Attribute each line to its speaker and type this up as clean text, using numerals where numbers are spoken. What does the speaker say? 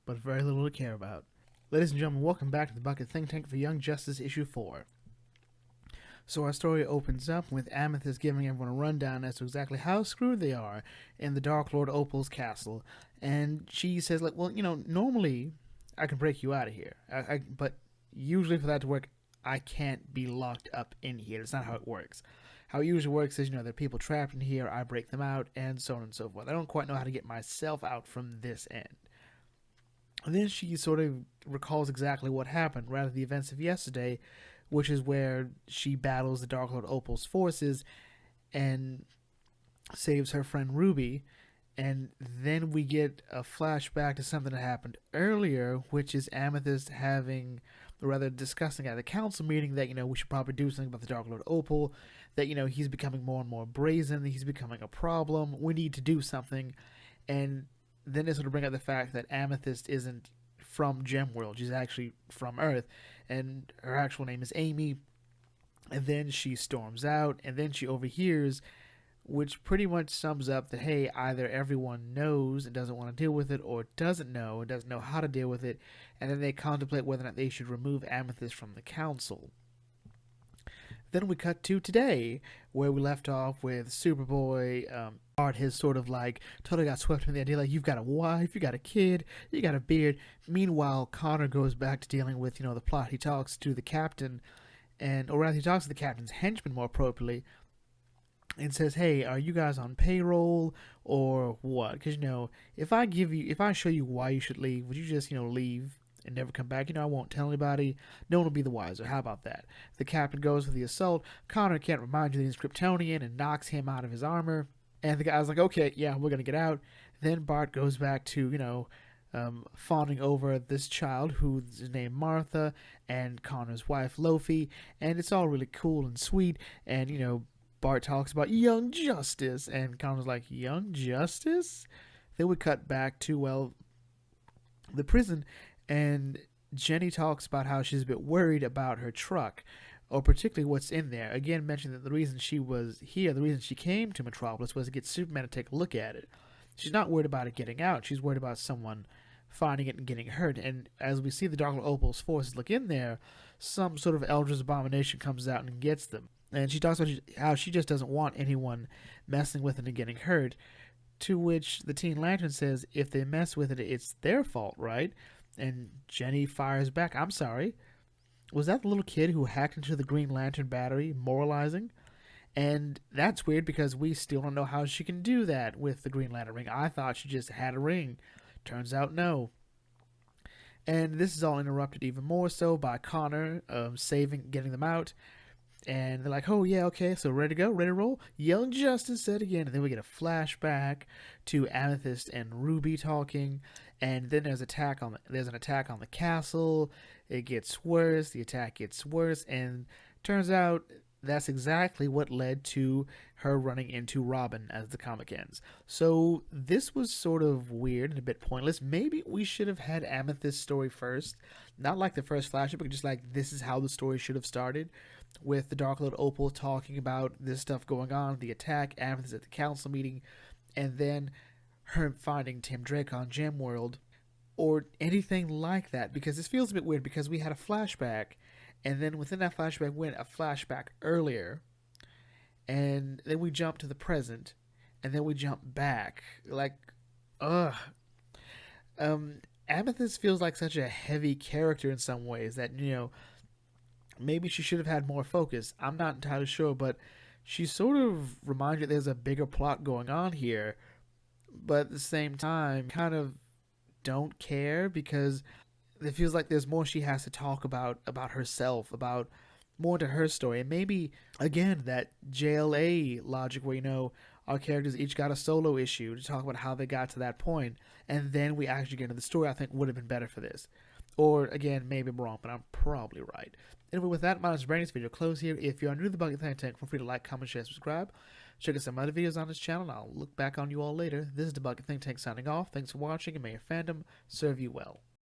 Speaker 1: but very little to care about. Ladies and gentlemen, welcome back to the Bucket Think Tank for Young Justice Issue 4. So our story opens up with Amethyst giving everyone a rundown as to exactly how screwed they are in the Dark Lord Opal's castle. And she says, like, well, normally I can break you out of here. But usually for that to work, I can't be locked up in here. That's not how it works. How it usually works is, there are people trapped in here, I break them out, and so on and so forth. I don't quite know how to get myself out from this end. And then she sort of recalls exactly what happened, rather the events of yesterday, which is where she battles the Dark Lord Opal's forces and saves her friend Ruby. And then we get a flashback to something that happened earlier, which is Amethyst having, or rather discussing at the council meeting that, we should probably do something about the Dark Lord Opal, that, he's becoming more and more brazen, he's becoming a problem, we need to do something. And then they sort of bring up the fact that Amethyst isn't from Gemworld, she's actually from Earth, and her actual name is Amy. And then she storms out, and then she overhears, which pretty much sums up that, hey, either everyone knows and doesn't want to deal with it, or doesn't know and doesn't know how to deal with it, and then they contemplate whether or not they should remove Amethyst from the council. Then we cut to today, where we left off with Superboy. Bart has sort of like totally got swept in the idea, like, you've got a wife, you got a kid, you got a beard. Meanwhile, Connor goes back to dealing with, the plot. He talks to the captain, or rather he talks to the captain's henchman more appropriately, and says, hey, are you guys on payroll or what? Because, if I show you why you should leave, would you just, leave and never come back? I won't tell anybody. No one will be the wiser. How about that? The captain goes for the assault. Connor can't remind you that he's Kryptonian and knocks him out of his armor. And the guy's like, okay, yeah, we're going to get out. Then Bart goes back to, fawning over this child who's named Martha and Connor's wife, Lofi. And it's all really cool and sweet. And, Bart talks about young justice. And Connor's like, young justice? Then we cut back to, the prison. And Jenny talks about how she's a bit worried about her truck, or particularly what's in there. Again, mentioning that the reason she was here, the reason she came to Metropolis, was to get Superman to take a look at it. She's not worried about it getting out. She's worried about someone finding it and getting hurt. And as we see the Dark Lord Opal's forces look in there, some sort of Eldritch abomination comes out and gets them. And she talks about how she just doesn't want anyone messing with it and getting hurt, to which the Teen Lantern says if they mess with it, it's their fault, right? And Jenny fires back, I'm sorry. Was that the little kid who hacked into the Green Lantern battery, moralizing? And that's weird because we still don't know how she can do that with the Green Lantern ring. I thought she just had a ring. Turns out no. And this is all interrupted even more so by Connor getting them out. And they're like, oh yeah, okay, so ready to go, ready to roll? Young Justice said again. And then we get a flashback to Amethyst and Ruby talking. And then there's an attack on the castle. It gets worse. The attack gets worse. And turns out that's exactly what led to her running into Robin as the comic ends. So this was sort of weird and a bit pointless. Maybe we should have had Amethyst's story first. Not like the first flashback, but just like this is how the story should have started. With the Dark Lord Opal talking about this stuff going on, the attack, Amethyst at the council meeting, and then her finding Tim Drake on Gemworld, or anything like that. Because this feels a bit weird because we had a flashback, and then within that flashback went a flashback earlier, and then we jump to the present, and then we jump back. Like, ugh. Amethyst feels like such a heavy character in some ways that, maybe she should have had more focus. I'm not entirely sure, but she sort of reminds you there's a bigger plot going on here, but at the same time, kind of don't care because it feels like there's more she has to talk about herself, about more to her story. And maybe, again, that JLA logic where, our characters each got a solo issue to talk about how they got to that point, and then we actually get into the story, I think would have been better for this. Or, again, maybe I'm wrong, but I'm probably right. Anyway, with that, my name is Brandon. This video close here. If you're new to the Bucket Think Tank, feel free to like, comment, share, subscribe. Check out some other videos on this channel, and I'll look back on you all later. This is the Bucket Think Tank signing off. Thanks for watching, and may your fandom serve you well.